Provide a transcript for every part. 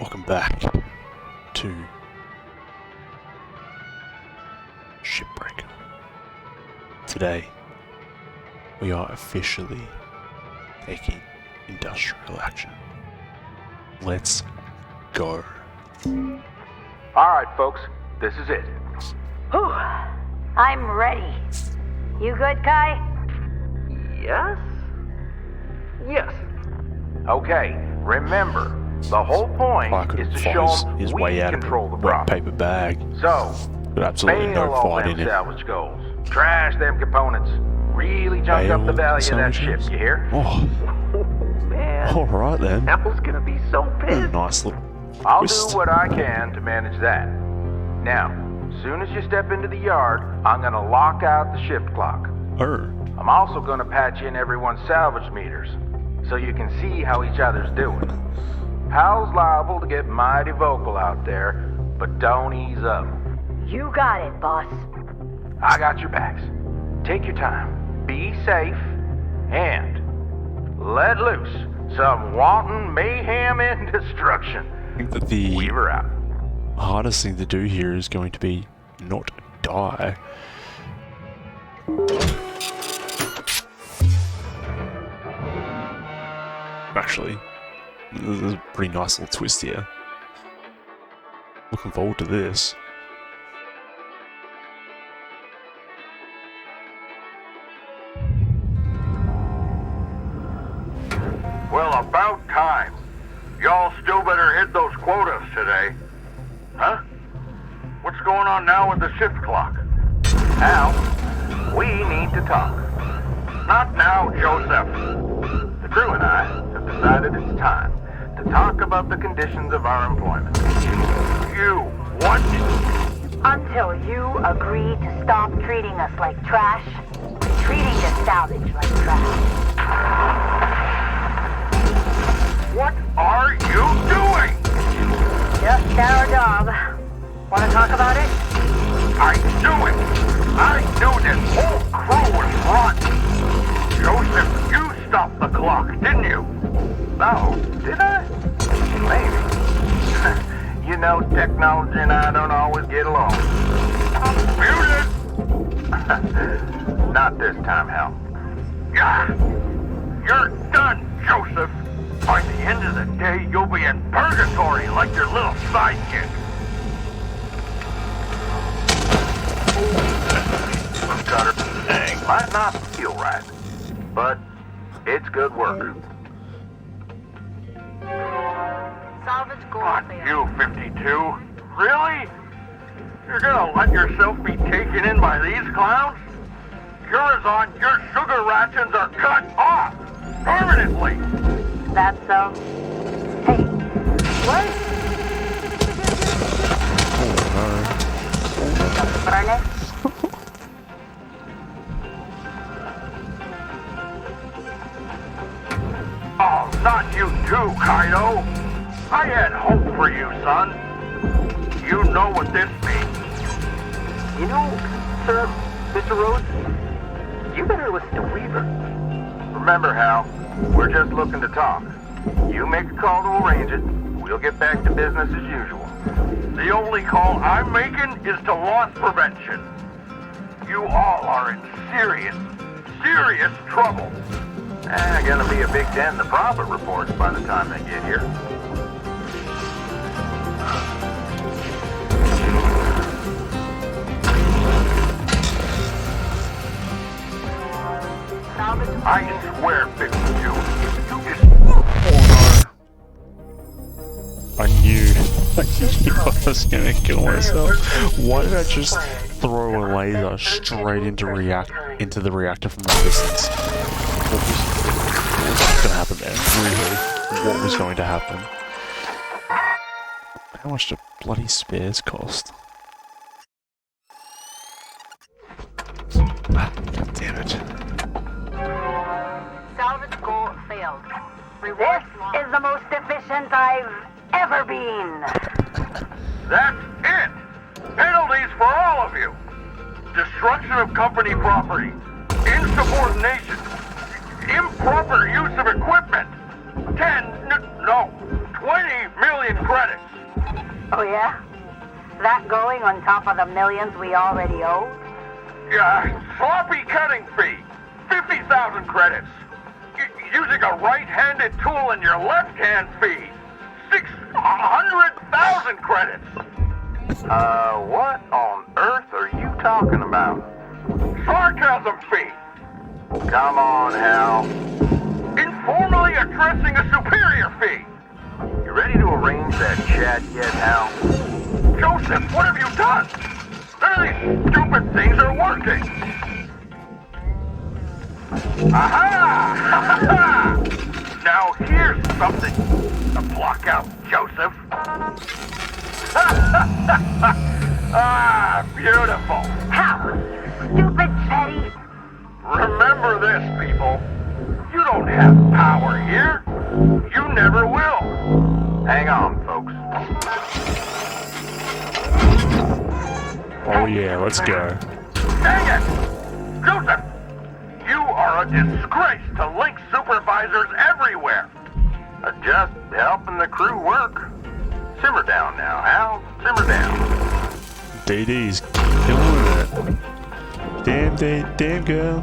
Welcome back to Shipbreaker. Today, we are officially taking industrial action. Let's go. Alright folks, this is it. Whew, I'm ready. You good, Kai? Yes? Yes. Okay, remember, the whole point I could is to fight show his them we way out of control the a wet problem. paper bag. So, But absolutely bail no all fight them in it. salvage goals. Trash them components. Really jump up the value of that ship, you hear? Oh, Man, alright then. Apple's gonna be so pissed. Nice little I'll twist. do what I can to manage that. Now, as soon as you step into the yard, I'm gonna lock out the shift clock. Oh, I'm also gonna patch in everyone's salvage meters, so you can see how each other's doing. Hal's liable to get mighty vocal out there, but don't ease up. You got it, boss. I got your backs. Take your time, be safe, and let loose some wanton mayhem and destruction. I think that the Weaver out. hardest thing to do here is going to be not die. Actually, there's a pretty nice little twist here. Looking forward to this. Well, about time. Y'all still better hit those quotas today. Huh? What's going on now with the shift clock? Hal, we need to talk. Not now, Joseph. The crew and I have decided it's time to talk about the conditions of our employment. You, what? Until you agree to stop treating us like trash, treating the salvage like trash. What are you doing? Just our job. Want to talk about it? I knew it. I knew this whole crew was rotten. Joseph, you stopped the clock, didn't you? Oh, did I? Maybe. You know, technology and I don't always get along. Muted. Not this time, Hal. Yeah. You're done, Joseph. By the end of the day, you'll be in purgatory like your little sidekick. Cutter, dang, might not feel right, but it's good work. Salvage goal Not failed. you, 52. Really? You're gonna let yourself be taken in by these clowns? Curazon, your sugar rations are cut off! Permanently! That's so. Hey, what? Furnace? Oh, not you too, Kaido! I had hope for you, son. You know what this means. You know, sir, Mr. Rhodes, you better listen to Weaver. Remember, Hal, we're just looking to talk. You make a call to arrange it, we'll get back to business as usual. The only call I'm making is to loss prevention. You all are in serious, serious trouble. Gonna be a big dent in the profit reports by the time they get here. Salvage. I swear, 52, if you just... I knew I was gonna kill myself. Why did I just throw a laser straight into the reactor from the distance? What was gonna happen there? Really? What was going to happen? How much do bloody spares cost? God damn it. Salvage goal failed. This is the most efficient I've ever been. That's it! Penalties for all of you! Destruction of company property, insubordination, improper use of equipment, 20 million credits. Oh yeah? That going on top of the millions we already owe? Yeah, sloppy cutting fee. 50,000 credits. Using a right-handed tool in your left-hand fee. 600,000 credits. What on earth are you talking about? Sarcasm fee. Come on, Hal. Informally addressing a superior fee. You ready to arrange that chat yet, Hal? Joseph, what have you done? None of these stupid things are working. Aha! Now here's something to block out, Joseph. Ah, beautiful. How? Stupid petty. Remember this, people. You don't have power here. You never will. Hang on, folks. Oh yeah, let's go. Dang it! Joseph, you are a disgrace to LYNX supervisors everywhere. Just helping the crew work. Simmer down now, Hal. Simmer down. DD's killing it. Damn girl.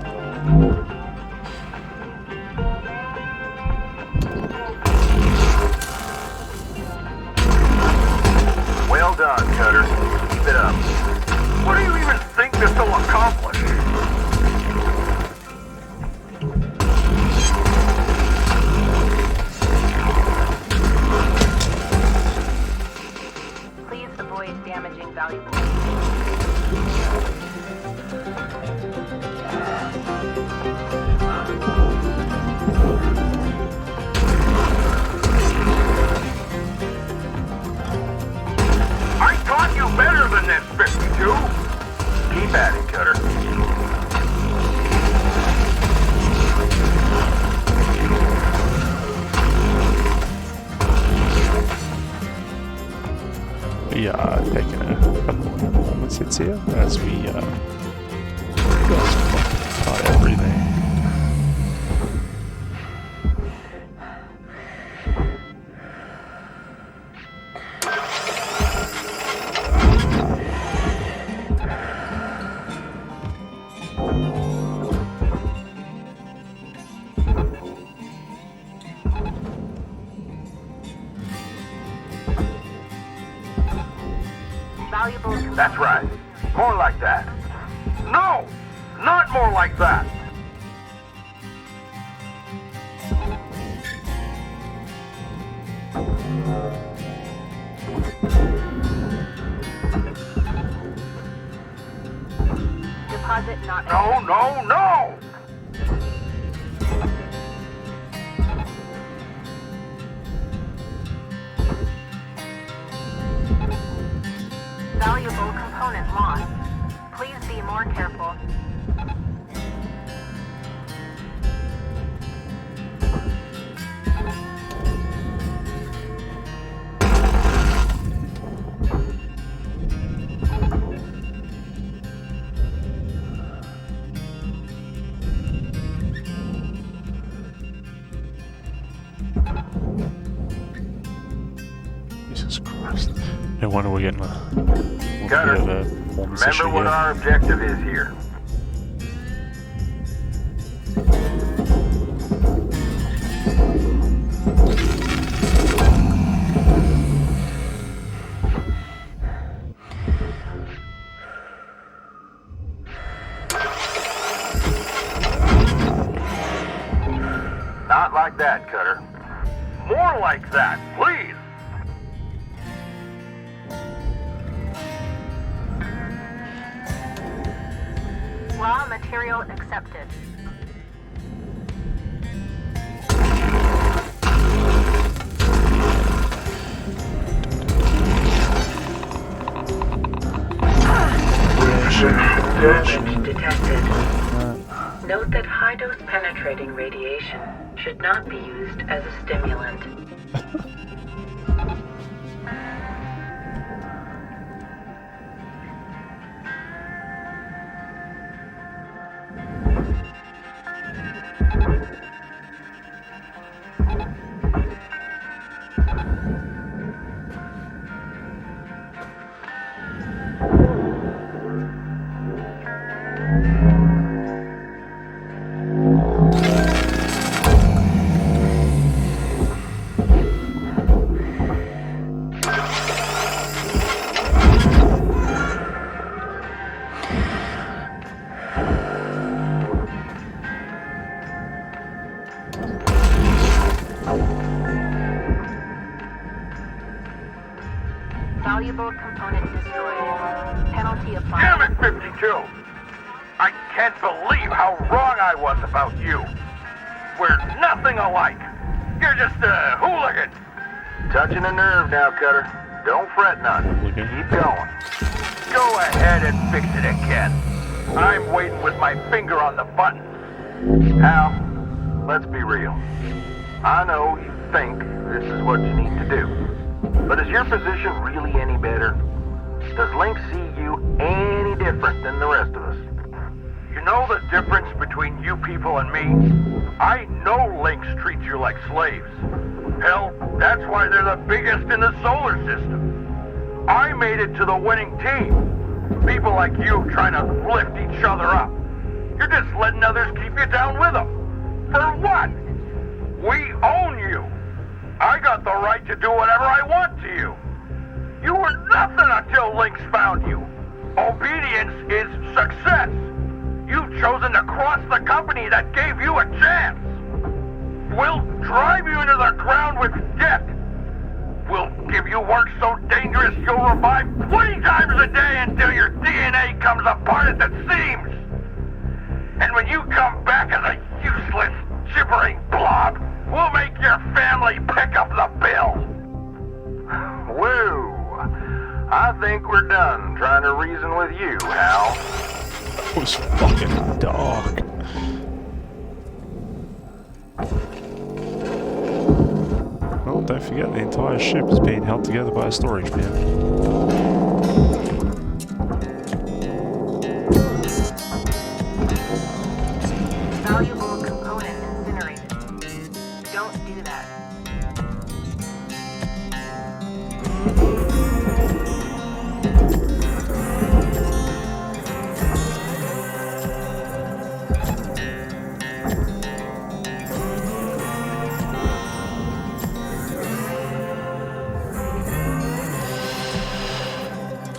Well done, Cutter. Keep it up. What do you even think this will accomplish? Please avoid damaging valuables. I taught you better than this, 52. Keep at it, Cutter. We are taking a couple of performance hits here as we got everything. Valuables. That's right. More like that. No! Not more like that. Deposit not. No, no, no! Valuable component lost. Please be more careful. Jesus Christ. No wonder we're getting a Cutter, bit of a performance issue remember what here. our objective is here. Not like that, Cutter. More like that, please. Raw material accepted. Salvage detected. Note that high-dose penetrating radiation should not be used as a stimulant. Valuable component destroyed. Penalty applied. Damn it, 52! I can't believe how wrong I was about you. We're nothing alike. You're just a hooligan. Touching a nerve now, Cutter. Don't fret none. Hooligan. Keep going. Go ahead and fix it again. I'm waiting with my finger on the button. Hal, let's be real. I know you think this is what you need to do. But is your position really any better? Does LYNX see you any different than the rest of us? You know the difference between you people and me? I know LYNX treats you like slaves. Hell, that's why they're the biggest in the solar system. I made it to the winning team. People like you trying to lift each other up. You're just letting others keep you down with them. For what? We own you. I got the right to do whatever I want to you. You were nothing until LYNX found you. Obedience is success. You've chosen to cross the company that gave you a chance. We'll drive you into the ground with debt. We'll give you work so dangerous you'll revive 20 times a day until your DNA comes apart at the seams. And when you come back as a useless, gibbering blob, we'll make your family pick up the bill. Woo! I think we're done trying to reason with you, Hal. It was fucking dark. Well, don't forget the entire ship is being held together by a storage bin. Valuable component incinerated. Don't do that.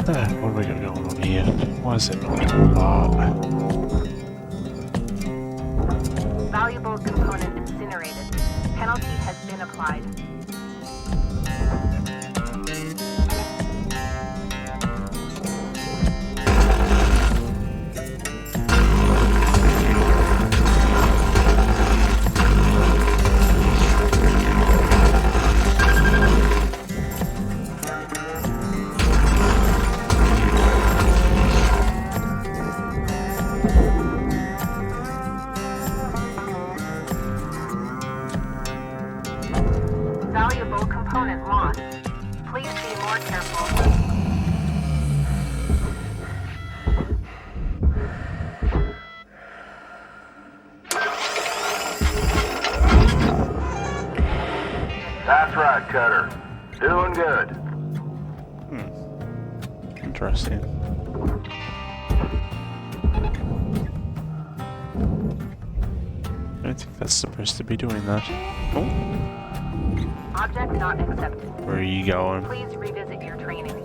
What have we got going on here? Why is it not coming apart? Valuable component incinerated. Penalty has been applied. Valuable component lost. Please be more careful. That's right, Cutter. Doing good. Interesting. I don't think that's supposed to be doing that. Oh, Object not accepted. where are you going? Please revisit your training.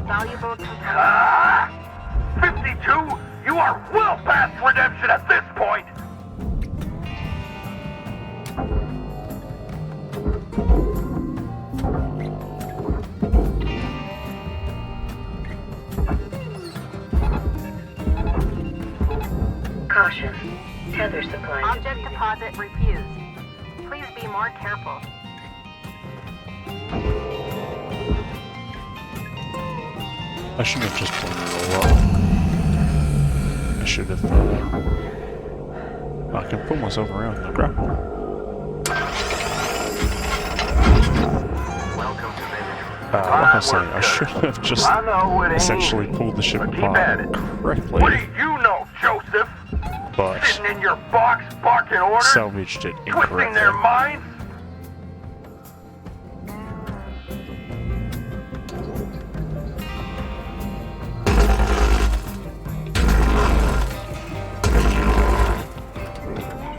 Valuable component. 52? You are well past redemption at this point. Caution. Tether supply. Object deposit refused. Please be more careful. I shouldn't have just pulled it all up. I should have. I can pull myself around the grapple. Welcome to Like I say, I should have just I know it ain't essentially easy, pulled the ship but keep at apart it. correctly, What do you know, Joseph? but Sitting in your box, barking orders, salvaged it twisting incorrectly. their minds?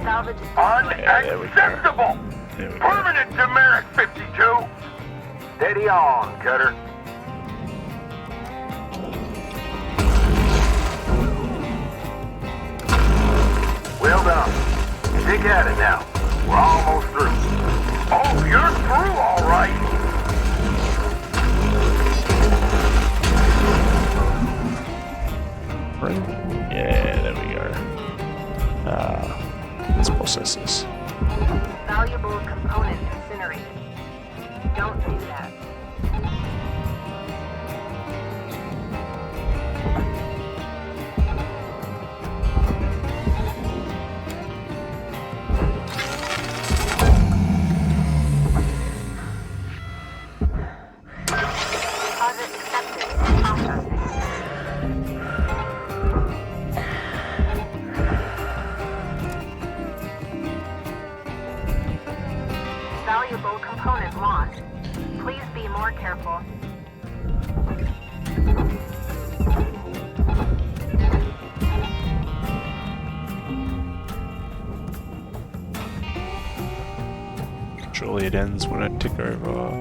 Salvage. Unacceptable! There we go. Permanent demerit, 52! Steady on, Cutter. Well done. Dig at it now. We're almost through. Oh, you're through, all right. Right? Yeah, there we go. Let's process this. Valuable component incinerated. Don't do that. Deposit accepted. Processing. Valuable component lost. Please be more careful. Surely it ends when I tick over.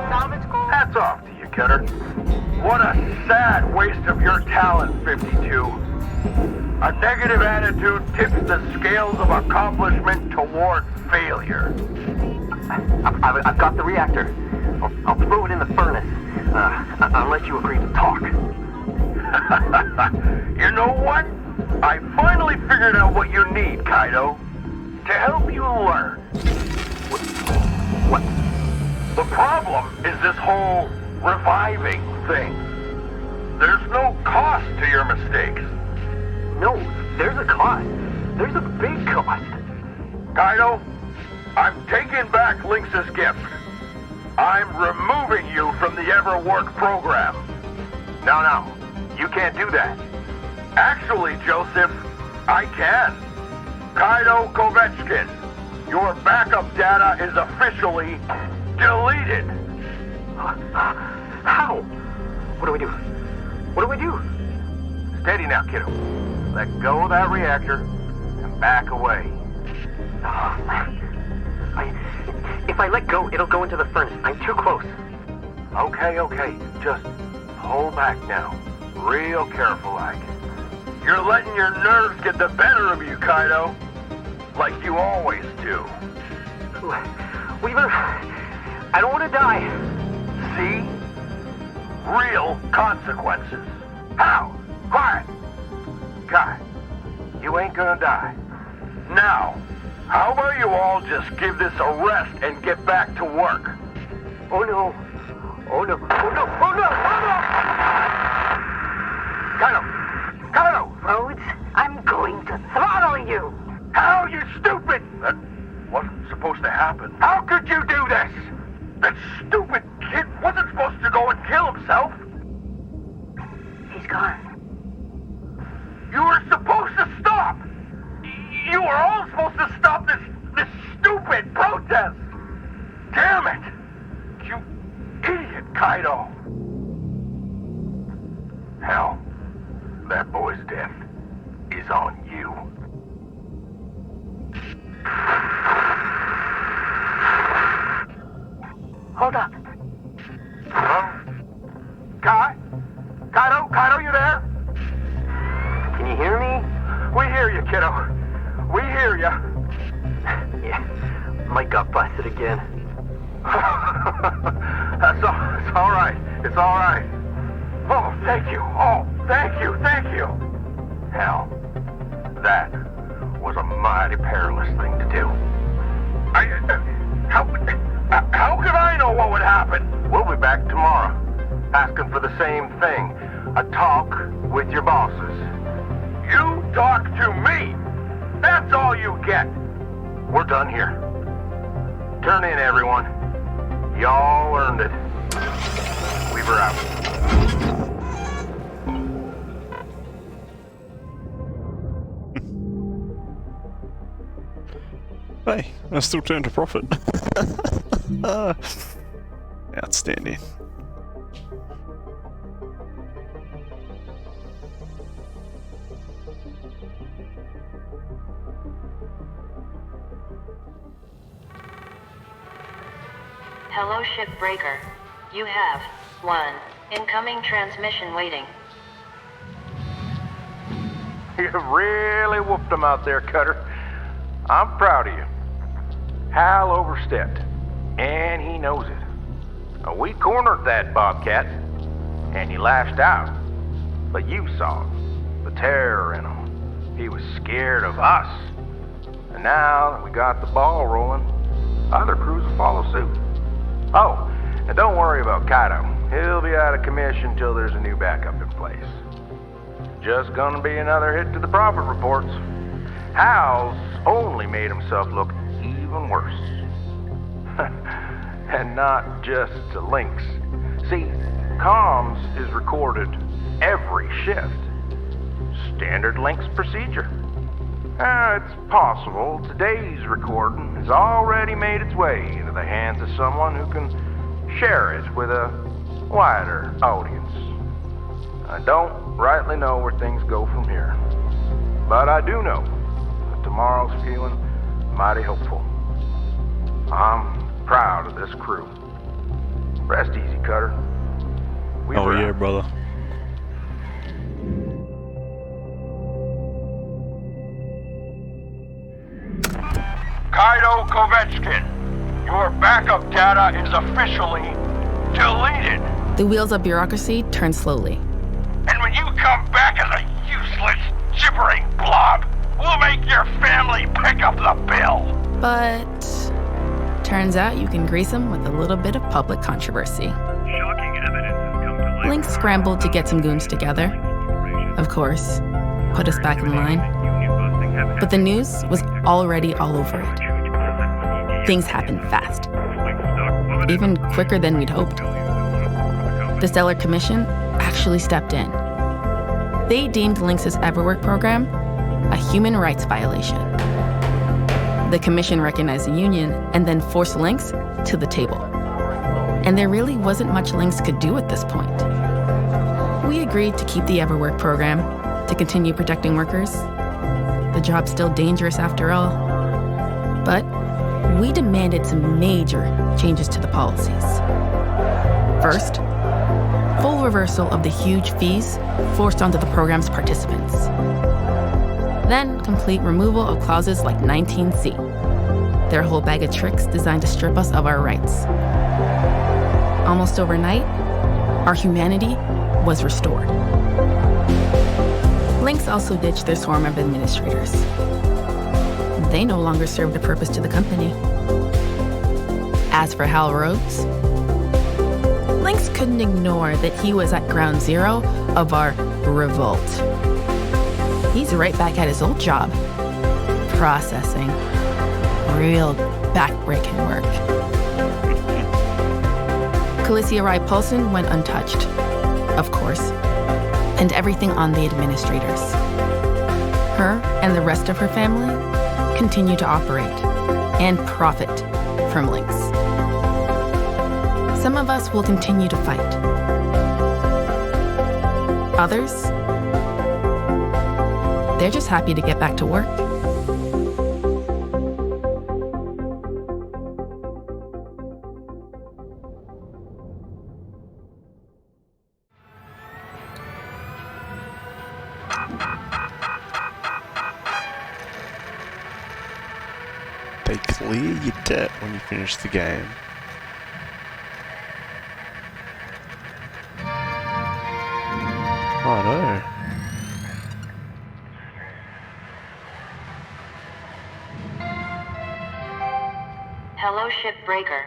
Salvage goal. Hats off to you, Kidder. What a sad waste of your talent, 52. A negative attitude tips the scales of accomplishment toward failure. I've got the reactor. I'll throw it in the furnace. Unless you agree to talk. You know what? I finally figured out what you need, Kaido. To help you learn. What? The problem is this whole reviving thing. There's no cost to your mistakes. No, there's a cost. There's a big cost. Kaido, I'm taking back LYNX's gift. I'm removing you from the EverWork program. No, you can't do that. Actually, Joseph, I can. Kaido Kovechkin, your backup data is officially deleted. How? What do we do? What do we do? Steady now, kiddo. Let go of that reactor and back away. If I let go, it'll go into the furnace. I'm too close. Okay. Just hold back now. Real careful, like. You're letting your nerves get the better of you, Kaido. Like you always do. Weaver, I don't want to die. See? Real consequences. How? Quiet. Guy, you ain't gonna die. Now, how about you all just give this a rest and get back to work? Oh no. Kaido! Rhodes, I'm going to throttle you. How, you stupid? That wasn't supposed to happen. How could you do this? That stupid kid wasn't supposed to go and kill himself. He's gone. You were supposed to stop. You were all supposed to stop this stupid protest. Damn it. You idiot, Kaido. Hell, that boy's death is on you. Hold up. Hello? Kaido, you there? Can you hear me? We hear you, kiddo. We hear you. Yeah. Mike got busted again. It's all right. It's all right. Oh, thank you. Thank you. Hell, that was a mighty perilous thing to do. How could I know what would happen? We'll be back tomorrow, asking for the same thing. A talk with your bosses. You talk to me. That's all you get. We're done here. Turn in, everyone. Y'all earned it. Weaver out. Hey, I still turn to profit. Outstanding. Hello, Shipbreaker. You have 1 Incoming transmission waiting. You really whooped him out there, Cutter. I'm proud of you. Hal overstepped, and he knows it. We cornered that Bobcat, and he lashed out. But you saw it, the terror in him. He was scared of us. And now that we got the ball rolling, other crews will follow suit. Oh, and don't worry about Kaito. He'll be out of commission till there's a new backup in place. Just gonna be another hit to the profit reports. Hal's only made himself look even worse. And not just to LYNX. See, comms is recorded every shift. Standard LYNX procedure. It's possible today's recording has already made its way into the hands of someone who can share it with a wider audience. I don't rightly know where things go from here, but I do know that tomorrow's feeling mighty hopeful. I'm proud of this crew. Rest easy, Cutter. Oh yeah, brother. Kaido Kovetskin, your backup data is officially deleted. The wheels of bureaucracy turn slowly. And when you come back as a useless, gibbering blob, we'll make your family pick up the bill. But turns out you can grease them with a little bit of public controversy. Shocking evidence has come to light. LYNX scrambled to get some goons together. Of course, put us back in line. But the news was already all over it. Things happened fast. Even quicker than we'd hoped. The Stellar Commission actually stepped in. They deemed LYNX's EverWork program a human rights violation. The Commission recognized the union and then forced LYNX to the table. And there really wasn't much LYNX could do at this point. We agreed to keep the EverWork program, to continue protecting workers. The job's still dangerous after all. But we demanded some major changes to the policies. First, full reversal of the huge fees forced onto the program's participants. Then, complete removal of clauses like 19C. Their whole bag of tricks designed to strip us of our rights. Almost overnight, our humanity was restored. LYNX also ditched their swarm of administrators. They no longer served a purpose to the company. As for Hal Rhodes, LYNX couldn't ignore that he was at ground zero of our revolt. He's right back at his old job, processing real back-breaking work. Calicia Rai Paulson went untouched, of course, and everything on the administrators. Her and the rest of her family continue to operate and profit from LYNX. Some of us will continue to fight. Others, they're just happy to get back to work. They clear your debt when you finish the game. Oh no. Hello, Shipbreaker.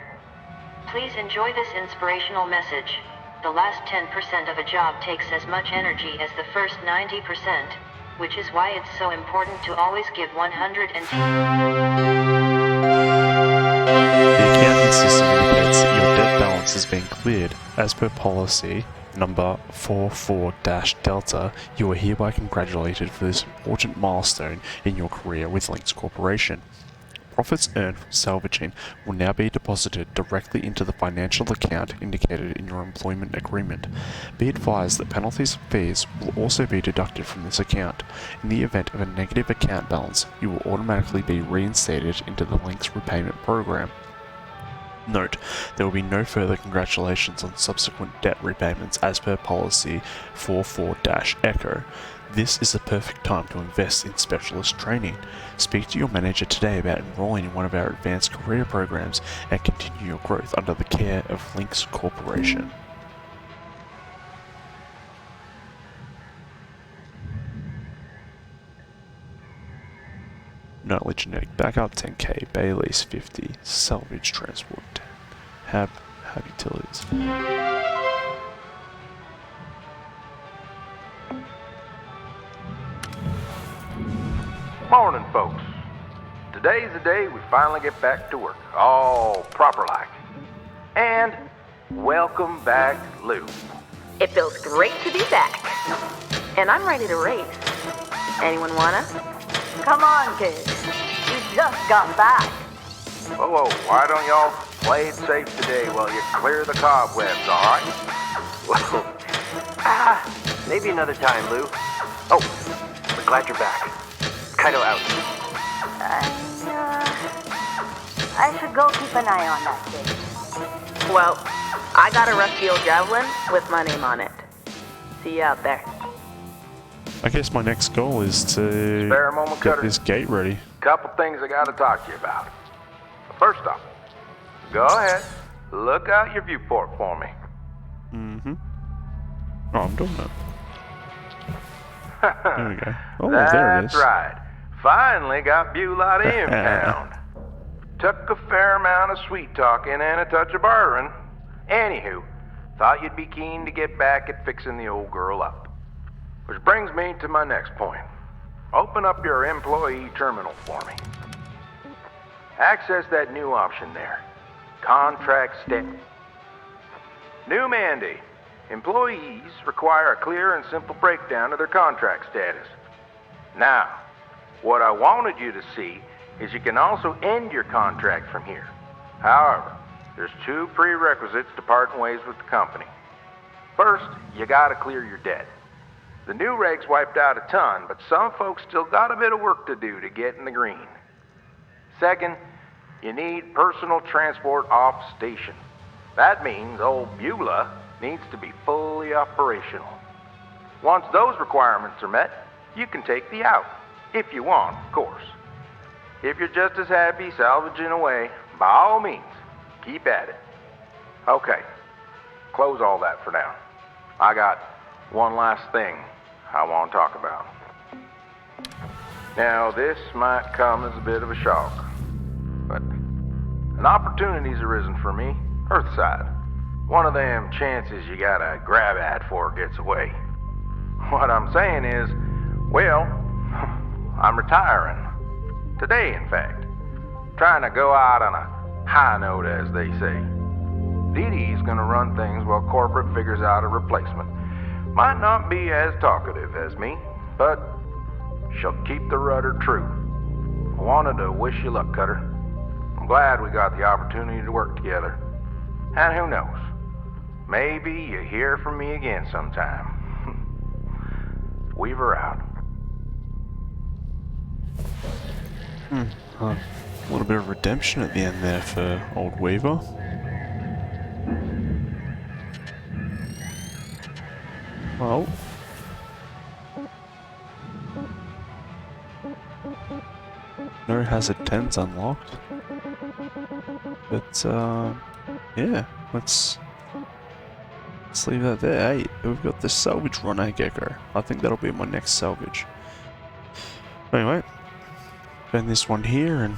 Please enjoy this inspirational message. The last 10% of a job takes as much energy as the first 90%, which is why it's so important to always give 110. The accounting system indicates that your debt balance has been cleared. As per policy number 44-Delta, you are hereby congratulated for this important milestone in your career with LYNX Corporation. Profits earned from salvaging will now be deposited directly into the financial account indicated in your employment agreement. Be advised that penalties and fees will also be deducted from this account. In the event of a negative account balance, you will automatically be reinstated into the LYNX repayment program. Note, there will be no further congratulations on subsequent debt repayments as per policy 44-Echo. This is the perfect time to invest in specialist training. Speak to your manager today about enrolling in one of our advanced career programs and continue your growth under the care of LYNX Corporation. Nightly genetic backup 10k, bay lease 50, salvage transport 10, have utilities. Morning, folks. Today's the day we finally get back to work, all proper-like. And welcome back, Lou. It feels great to be back. And I'm ready to race. Anyone wanna? Come on, kids. You just got back. Whoa, why don't y'all play it safe today while you clear the cobwebs, all right? Well, maybe another time, Lou. Oh, we're glad you're back. Kaido out. I should go keep an eye on that kid. Well, I got a rusty old javelin with my name on it. See you out there. I guess my next goal is to Spare a moment, get Cutter? this gate ready. Couple things I gotta talk to you about. First off, go ahead, look out your viewport for me. Mm-hmm. Oh, I'm doing that. There we go. Oh, That's there it is. right. Finally got Beulah to impound. Took a fair amount of sweet talking and a touch of bartering. Anywho, thought you'd be keen to get back at fixing the old girl up. Which brings me to my next point. Open up your employee terminal for me. Access that new option there. Contract status. New mandate. Employees require a clear and simple breakdown of their contract status. Now, what I wanted you to see is you can also end your contract from here. However, there's two prerequisites to parting ways with the company. First, you gotta clear your debt. The new regs wiped out a ton, but some folks still got a bit of work to do to get in the green. Second, you need personal transport off station. That means old Beulah needs to be fully operational. Once those requirements are met, you can take the out, if you want, of course. If you're just as happy salvaging away, by all means, keep at it. Okay, close all that for now. I got one last thing I want to talk about. Now, this might come as a bit of a shock, but an opportunity's arisen for me, Earthside. One of them chances you gotta grab at before it gets away. What I'm saying is, well, I'm retiring. Today, in fact. Trying to go out on a high note, as they say. Dee Dee's gonna run things while corporate figures out a replacement. Might not be as talkative as me, but she'll keep the rudder true. I wanted to wish you luck, Cutter. I'm glad we got the opportunity to work together. And who knows, maybe you hear from me again sometime. Weaver out. A little bit of redemption at the end there for old Weaver. Well, no hazard 10's unlocked, but yeah, let's leave that there. Hey, we've got the salvage run, Gecko. I think that'll be my next salvage. Anyway, end this one here and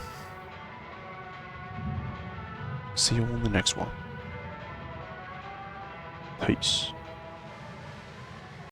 see you all in the next one. Peace.